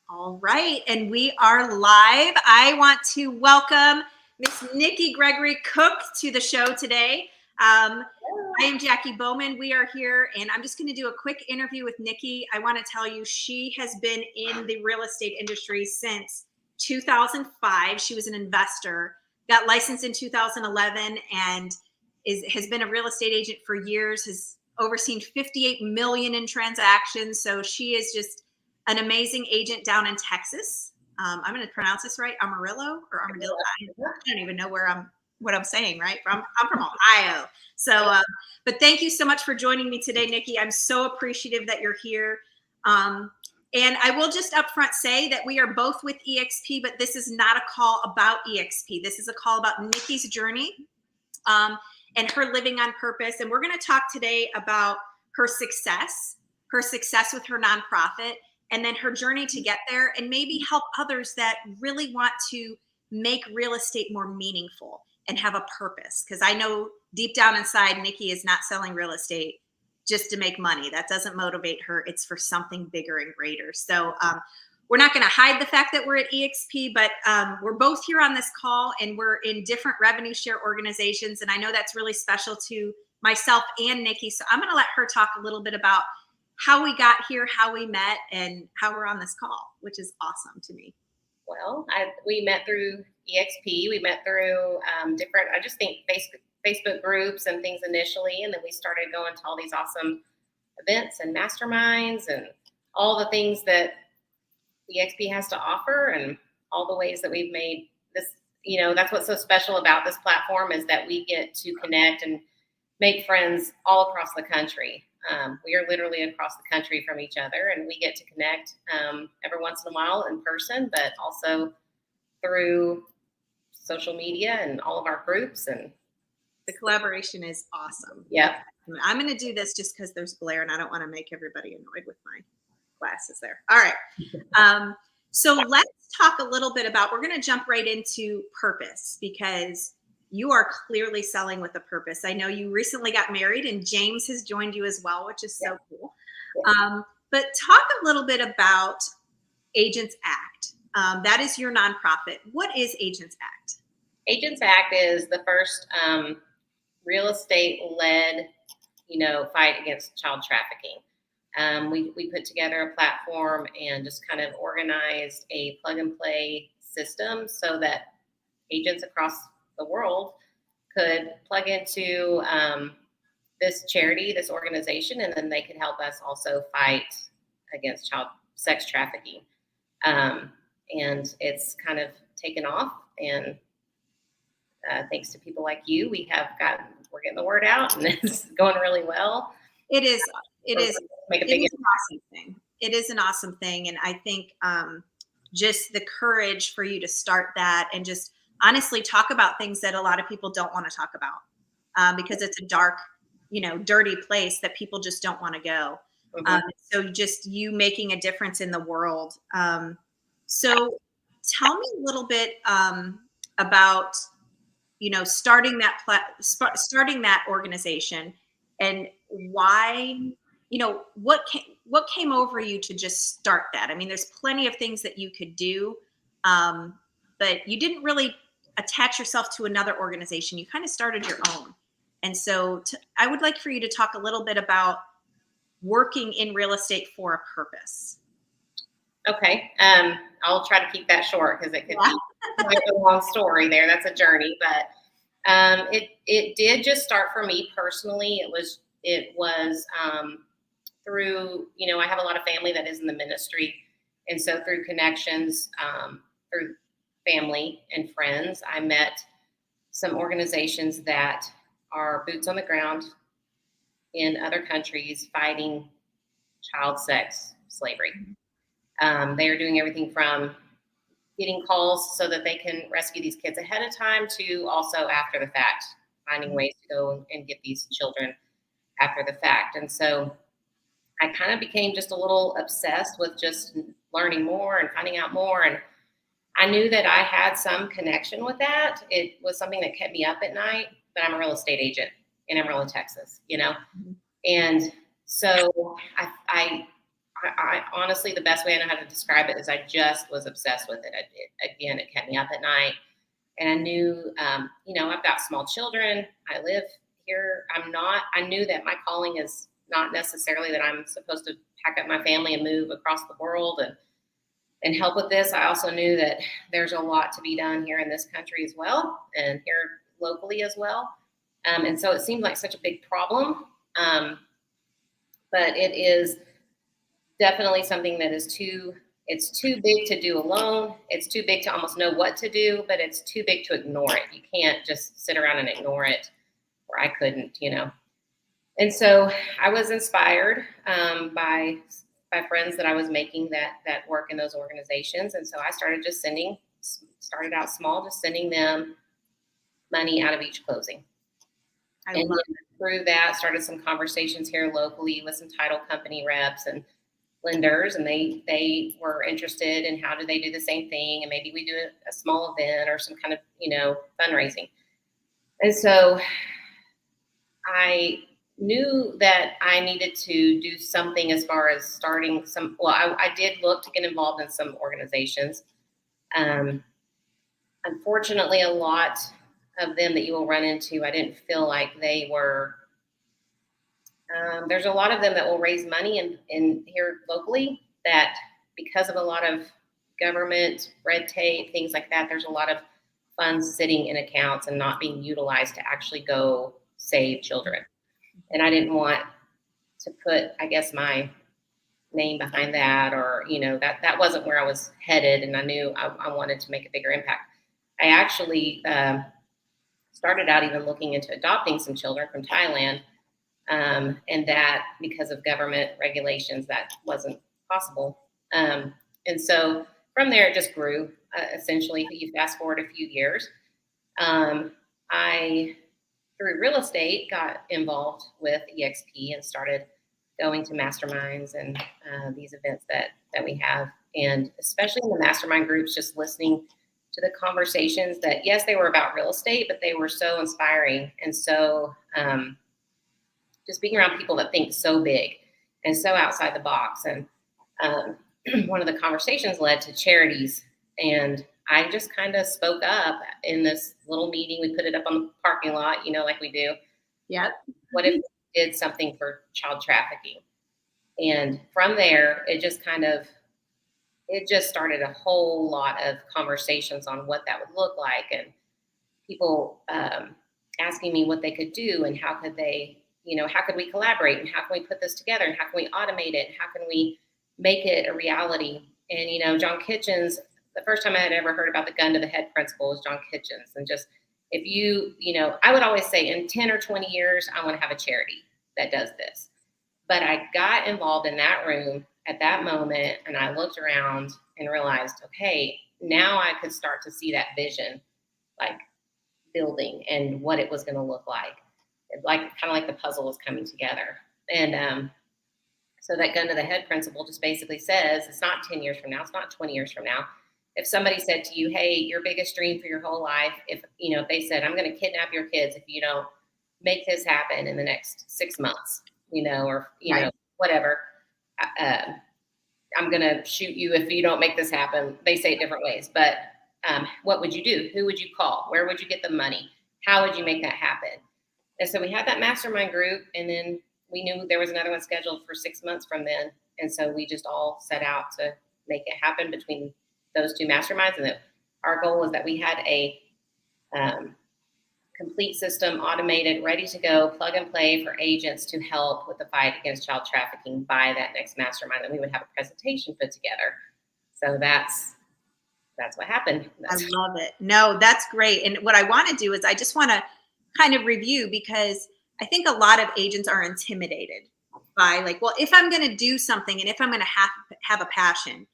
All right, and we are live. I want to welcome Miss Nicki Gregory Koch to the show today. I am Jacqui Bowman. We are here, and I'm just going to do a quick interview with Nicki. I want to tell you, she has been in the real estate industry since 2005. She was an investor, got licensed in 2011, and has been a real estate agent for years, has overseen 58 million in transactions. So she is just an amazing agent down in Texas. I'm going to pronounce this right, Amarillo or Armadillo. I don't even know what I'm saying, right? I'm from Ohio. So, but thank you so much for joining me today, Nicki. I'm so appreciative that you're here. And I will just upfront say that we are both with EXP, but this is not a call about EXP. This is a call about Nicki's journey and her living on purpose. And we're going to talk today about her success with her nonprofit, and then her journey to get there, and maybe help others that really want to make real estate more meaningful and have a purpose. Because I know deep down inside, Nicki is not selling real estate just to make money. That doesn't motivate her. It's for something bigger and greater. So we're not going to hide the fact that we're at EXP, but we're both here on this call, and we're in different revenue share organizations. And I know that's really special to myself and Nicki. So I'm going to let her talk a little bit about how we got here, how we met, and how we're on this call, which is awesome to me. Well, we met through EXP. We met through different, I just think, Facebook groups and things initially. And then we started going to all these awesome events and masterminds and all the things that EXP has to offer, and all the ways that we've made this, that's what's so special about this platform, is that we get to connect and make friends all across the country. We are literally across the country from each other, and we get to connect every once in a while in person, but also through social media and all of our groups. And the collaboration is awesome. Yeah. I'm going to do this just because there's glare, and I don't want to make everybody annoyed with my glasses there. All right. So let's talk a little bit about, we're going to jump right into purpose, because you are clearly selling with a purpose. I know you recently got married, and James has joined you as well, which is so cool. But talk a little bit about Agents Act. That is your nonprofit. What is Agents Act? Agents Act is the first real estate-led, fight against child trafficking. We put together a platform and just kind of organized a plug-and-play system so that agents across the world could plug into this charity, this organization, and then they could help us also fight against child sex trafficking. And it's kind of taken off, and thanks to people like you, we're getting the word out, and it's going really well. It is an awesome thing. It is an awesome thing. And I think just the courage for you to start that, and just honestly talk about things that a lot of people don't want to talk about, because it's a dark, dirty place that people just don't want to go. Mm-hmm. So just you making a difference in the world. So tell me a little bit about, starting that organization, and why, what came over you to just start that? I mean, there's plenty of things that you could do, but you didn't really attach yourself to another organization. You kind of started your own. And so I would like for you to talk a little bit about working in real estate for a purpose. Okay. I'll try to keep that short, because it could be a long story there. That's a journey, but it did just start for me personally. It was through, I have a lot of family that is in the ministry. And so through connections, through family and friends, I met some organizations that are boots on the ground in other countries fighting child sex slavery. They are doing everything from getting calls so that they can rescue these kids ahead of time, to also after the fact, finding ways to go and get these children after the fact. And so I kind of became just a little obsessed with just learning more and finding out more. And I knew that I had some connection with that. It was something that kept me up at night, but I'm a real estate agent in Amarillo, Texas, Mm-hmm. And so I I honestly, the best way I know how to describe it is I just was obsessed with it. Again, it kept me up at night. And I knew, I've got small children. I live here. I knew that my calling is not necessarily that I'm supposed to pack up my family and move across the world and help with this. I also knew that there's a lot to be done here in this country as well, and here locally as well. And so it seemed like such a big problem. But it is definitely something that it's too big to do alone. It's too big to almost know what to do, but it's too big to ignore it. You can't just sit around and ignore it, or I couldn't. And so I was inspired by friends that I was making that work in those organizations. And so I started started out small, just sending them money out of each closing. And through that, started some conversations here locally with some title company reps and lenders, and they were interested in how do they do the same thing, and maybe we do a small event or some kind of fundraising. And so I knew that I needed to do something as far as starting some. Well, I did look to get involved in some organizations. Unfortunately, a lot of them that you will run into, I didn't feel like they were. There's a lot of them that will raise money in here locally that, because of a lot of government red tape, things like that, there's a lot of funds sitting in accounts and not being utilized to actually go save children. And I didn't want to put, I guess, my name behind that, or, that wasn't where I was headed. And I knew I wanted to make a bigger impact. I actually started out even looking into adopting some children from Thailand. And that, because of government regulations, that wasn't possible. And so from there, it just grew. Essentially, you fast forward a few years. I, through real estate, got involved with EXP and started going to masterminds and these events that we have. And especially in the mastermind groups, just listening to the conversations that, yes, they were about real estate, but they were so inspiring. And so just being around people that think so big and so outside the box. And one of the conversations led to charities. And I just kind of spoke up in this little meeting. We put it up on the parking lot, like we do. Yeah. What if we did something for child trafficking? And from there, it just started a whole lot of conversations on what that would look like, and people asking me what they could do and how could they, how could we collaborate, and how can we put this together, and how can we automate it, and how can we make it a reality? And, John Kitchens, the first time I had ever heard about the gun to the head principle was John Kitchens. And just, if I would always say in 10 or 20 years, I want to have a charity that does this. But I got involved in that room at that moment, and I looked around and realized, okay, now I could start to see that vision, like building and what it was going to look like. Kind of like the puzzle was coming together. And so that gun to the head principle just basically says it's not 10 years from now, it's not 20 years from now. If somebody said to you, hey, your biggest dream for your whole life, if they said, I'm going to kidnap your kids if you don't make this happen in the next 6 months, or whatever, I'm going to shoot you if you don't make this happen. They say it different ways, but what would you do? Who would you call? Where would you get the money? How would you make that happen? And so we had that mastermind group, and then we knew there was another one scheduled for 6 months from then. And so we just all set out to make it happen between those two masterminds. And our goal was that we had a complete system, automated, ready to go, plug and play for agents to help with the fight against child trafficking by that next mastermind. And we would have a presentation put together. So that's what happened. I love it. No, that's great. And what I want to do is I just want to kind of review, because I think a lot of agents are intimidated by, like, well, if I'm going to do something and if I'm going to have a passion,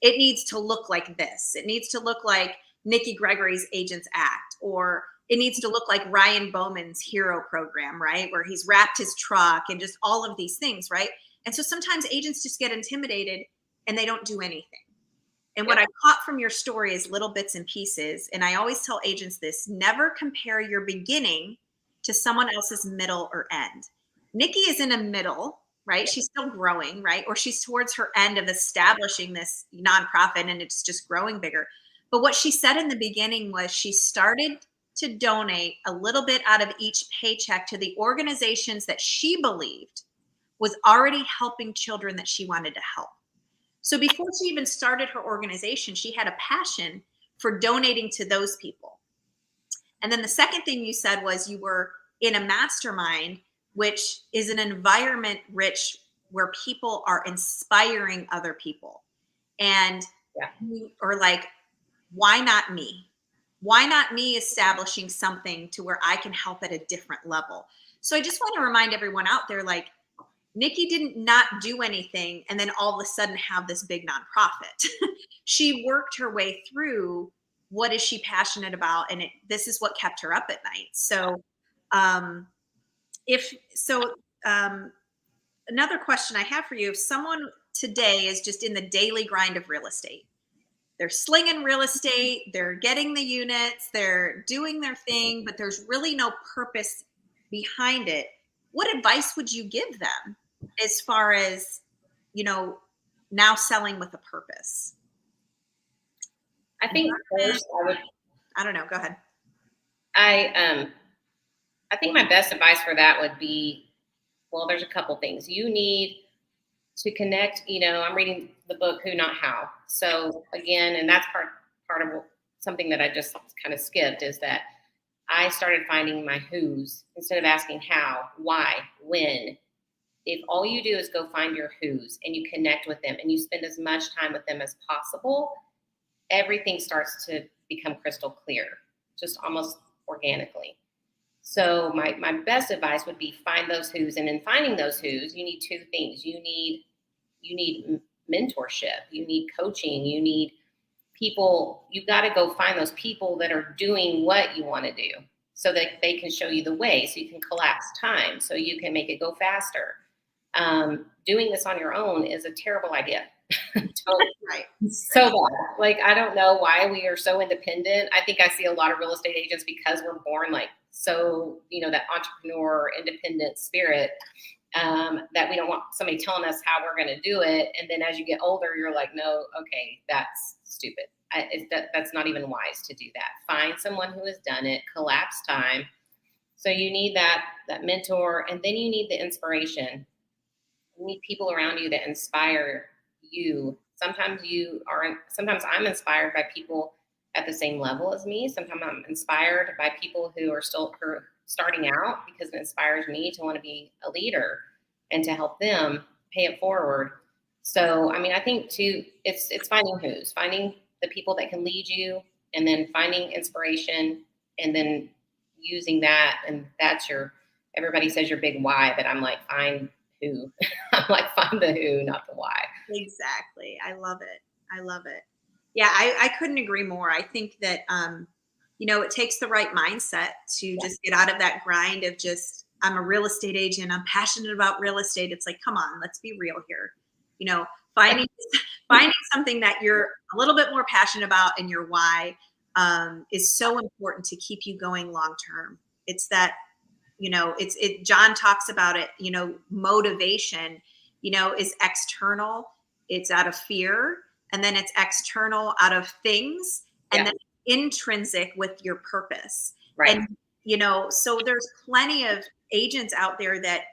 it needs to look like this. It needs to look like Nicki Gregory's Agents Act, or it needs to look like Ryan Bowman's Hero program, right? Where he's wrapped his truck and just all of these things, right? And so sometimes agents just get intimidated and they don't do anything. And what I caught from your story is little bits and pieces. And I always tell agents this: never compare your beginning to someone else's middle or end. Nicki is in a middle, right? She's still growing, right? Or she's towards her end of establishing this nonprofit and it's just growing bigger. But what she said in the beginning was she started to donate a little bit out of each paycheck to the organizations that she believed was already helping children that she wanted to help. So before she even started her organization, she had a passion for donating to those people. And then the second thing you said was you were in a mastermind, which is an environment rich where people are inspiring other people. And Yeah. you are like, why not me? Why not me establishing something to where I can help at a different level? So I just want to remind everyone out there, like, Nicki didn't not do anything and then all of a sudden have this big nonprofit. She worked her way through what is she passionate about, and this is what kept her up at night. So, um, if so, um, another question I have for you: if someone today is just in the daily grind of real estate, they're slinging real estate, they're getting the units, they're doing their thing, but there's really no purpose behind it. What advice would you give them as far as, you know, now selling with a purpose? I think first I don't know. Go ahead. I think my best advice for that would be, well, there's a couple things. You need to connect, I'm reading the book Who Not How. So again, and that's part of something that I just kind of skipped, is that I started finding my who's instead of asking how, why, when. If all you do is go find your who's and you connect with them and you spend as much time with them as possible, everything starts to become crystal clear, just almost organically. So my best advice would be find those who's, and in finding those who's, you need two things. You need mentorship, you need coaching, you need people. You got to go find those people that are doing what you want to do so that they can show you the way, so you can collapse time, so you can make it go faster. Doing this on your own is a terrible idea. Right. So bad. Like, I don't know why we are so independent. I think I see a lot of real estate agents because we're born like so, that entrepreneur independent spirit, that we don't want somebody telling us how we're going to do it. And then as you get older, you're like, no, okay, that's stupid. That's not even wise to do that. Find someone who has done it, collapse time. So you need that mentor, and then you need the inspiration. You need people around you that inspire you. Sometimes I'm inspired by people at the same level as me. Sometimes I'm inspired by people who are starting out, because it inspires me to want to be a leader and to help them pay it forward. So, I think too, it's finding the people that can lead you, and then finding inspiration, and then using that. And that's everybody says your big why, but I'm like, find who. I'm like, find the who, not the why. Exactly. I love it. Yeah, I couldn't agree more. I think that, it takes the right mindset to just get out of that grind of just, I'm a real estate agent, I'm passionate about real estate. It's like, come on, let's be real here. Finding something that you're a little bit more passionate about, and your why is so important to keep you going long term. It's that, John talks about it, motivation, is external. It's out of fear, and then it's external out of things, and then intrinsic with your purpose. Right. And, so there's plenty of agents out there that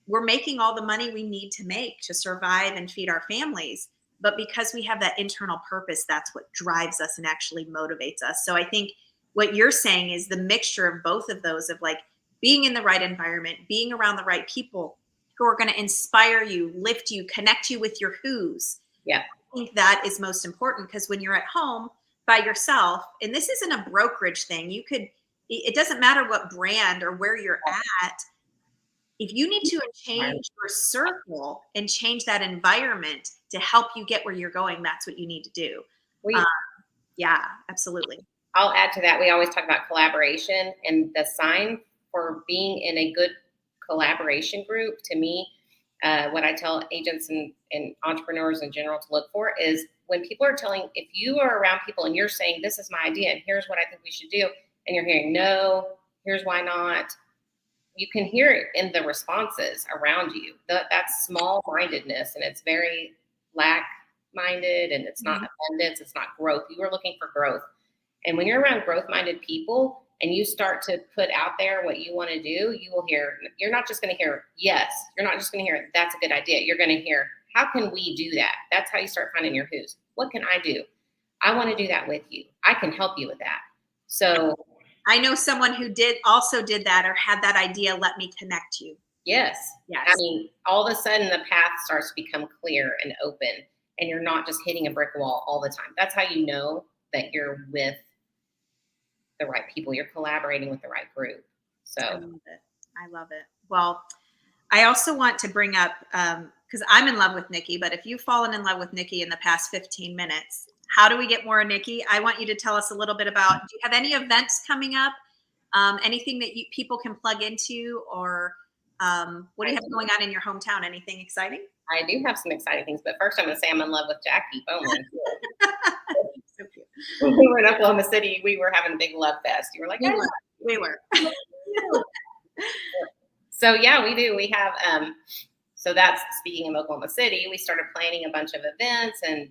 we're making all the money we need to make to survive and feed our families. But because we have that internal purpose, that's what drives us and actually motivates us. So I think what you're saying is the mixture of both of those, of like being in the right environment, being around the right people who are going to inspire you, lift you, connect you with your who's. Yeah. I think that is most important, because when you're at home by yourself, and this isn't a brokerage thing, it doesn't matter what brand or where you're at. If you need to change your circle and change that environment to help you get where you're going, that's what you need to do. Yeah, absolutely. I'll add to that. We always talk about collaboration, and the sign for being in a good collaboration group, to me, what I tell agents and entrepreneurs in general to look for is when people are if you are around people and you're saying, this is my idea and here's what I think we should do, and you're hearing, no, here's why not, you can hear it in the responses around you. That's small-mindedness, and it's very lack-minded, and it's not abundance, it's not growth. You are looking for growth. And when you're around growth-minded people and you start to put out there what you want to do, you will hear, you're not just going to hear yes, you're not just going to hear that's a good idea. You're going to hear, how can we do that? That's how you start finding your who's. What can I do? I want to do that with you. I can help you with that. So I know someone who also did that or had that idea. Let me connect you. yes. Yes. I mean, all of a sudden the path starts to become clear and open, and you're not just hitting a brick wall all the time. That's how you know that you're with the right people. You're collaborating with the right group. So I love it. I love it. Well, I also want to bring up, because I'm in love with Nicki, but if you've fallen in love with Nicki in the past 15 minutes, how do we get more Nicki? I want you to tell us a little bit about, do you have any events coming up? Anything that people can plug into, or what do you have going on in your hometown? Anything exciting? I do have some exciting things, but first I'm going to say I'm in love with Jacqui Bowman. So cute. When we were in Oklahoma City, we were having a big love fest. You were like, we were. So yeah, we do. We have, so that's speaking of Oklahoma City, we started planning a bunch of events and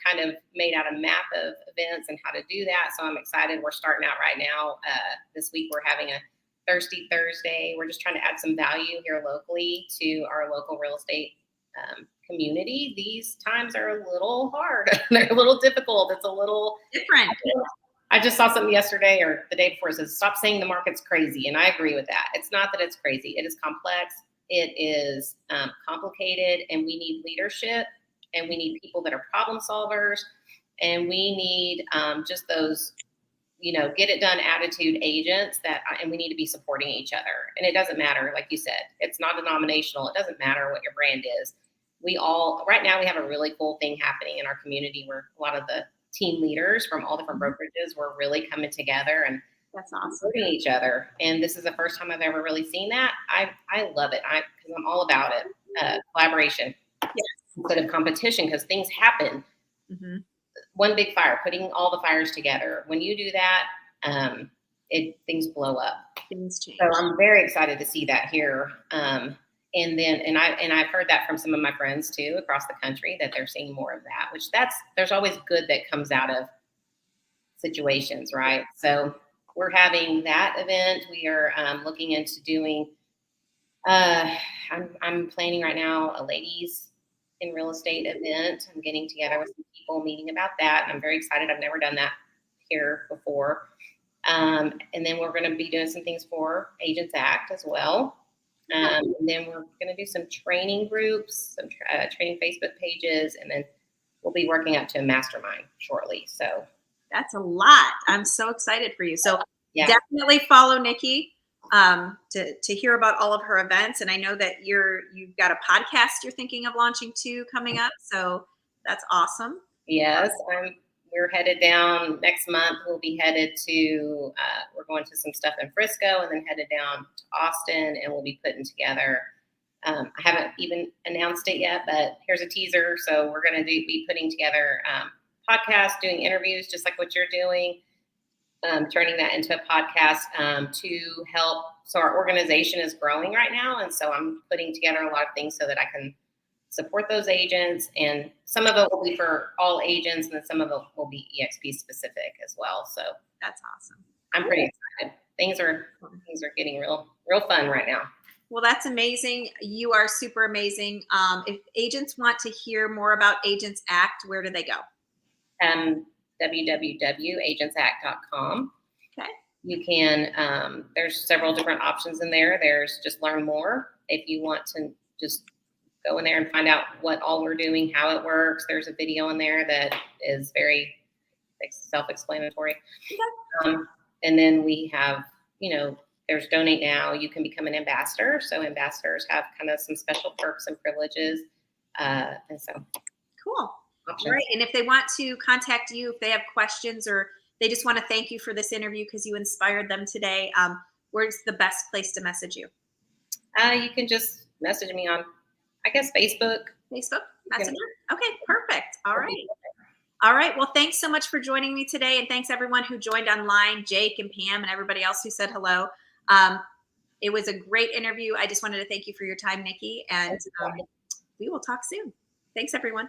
kind of made out a map of events and how to do that. So I'm excited. We're starting out right now. This week we're having a Thirsty Thursday. We're just trying to add some value here locally to our local real estate community. These times are a little hard. They're a little difficult. It's a little different. I just saw something yesterday or the day before. It says, stop saying the market's crazy. And I agree with that. It's not that it's crazy. It is complex. It is complicated, and we need leadership, and we need people that are problem solvers, and we need just those, get it done attitude agents and we need to be supporting each other. And it doesn't matter, like you said, it's not denominational. It doesn't matter what your brand is. Right now we have a really cool thing happening in our community where a lot of the team leaders from all different brokerages were really coming together and that's awesome. Supporting each other. And this is the first time I've ever really seen that. I love it. Because I'm all about it. Collaboration. Yes. Instead of competition, because things happen. Mm-hmm. One big fire, putting all the fires together. When you do that, things blow up. Things change. So I'm very excited to see that here. And I've heard that from some of my friends too across the country, that they're seeing more of that, which there's always good that comes out of situations, right? So we're having that event. We are looking into doing, I'm planning right now a ladies in real estate event. I'm getting together with some people, meeting about that. And I'm very excited. I've never done that here before. And then we're going to be doing some things for Agents Act as well. And then we're going to do some training groups, some training Facebook pages, and then we'll be working up to a mastermind shortly. So that's a lot. I'm so excited for you. So yeah. Definitely follow Nicki to hear about all of her events. And I know that you've got a podcast you're thinking of launching too coming up. So that's awesome. Yes, we're headed down next month. We'll be headed to, we're going to some stuff in Frisco and then headed down to Austin, and we'll be putting together, I haven't even announced it yet, but here's a teaser. So we're going to be putting together podcasts, doing interviews, just like what you're doing, turning that into a podcast to help. So our organization is growing right now. And so I'm putting together a lot of things so that I can support those agents, and some of it will be for all agents, and then some of it will be EXP specific as well. So that's awesome. I'm pretty excited. Things are getting real fun right now. Well, that's amazing. You are super amazing. If agents want to hear more about Agents Act, where do they go? www.agentsact.com. Okay. You can, there's several different options in there. There's just learn more. If you want to just go in there and find out what all we're doing, how it works. There's a video in there that is very self-explanatory. Okay. And then we have, there's donate now. You can become an ambassador. So ambassadors have kind of some special perks and privileges. And so cool. Options. All right. And if they want to contact you, if they have questions or they just want to thank you for this interview because you inspired them today, where's the best place to message you? You can just message me on, I guess, Facebook. Facebook Messenger? Okay, perfect. All right. All right. Well, thanks so much for joining me today. And thanks everyone who joined online, Jake and Pam and everybody else who said hello. It was a great interview. I just wanted to thank you for your time, Nicki, and we will talk soon. Thanks, everyone.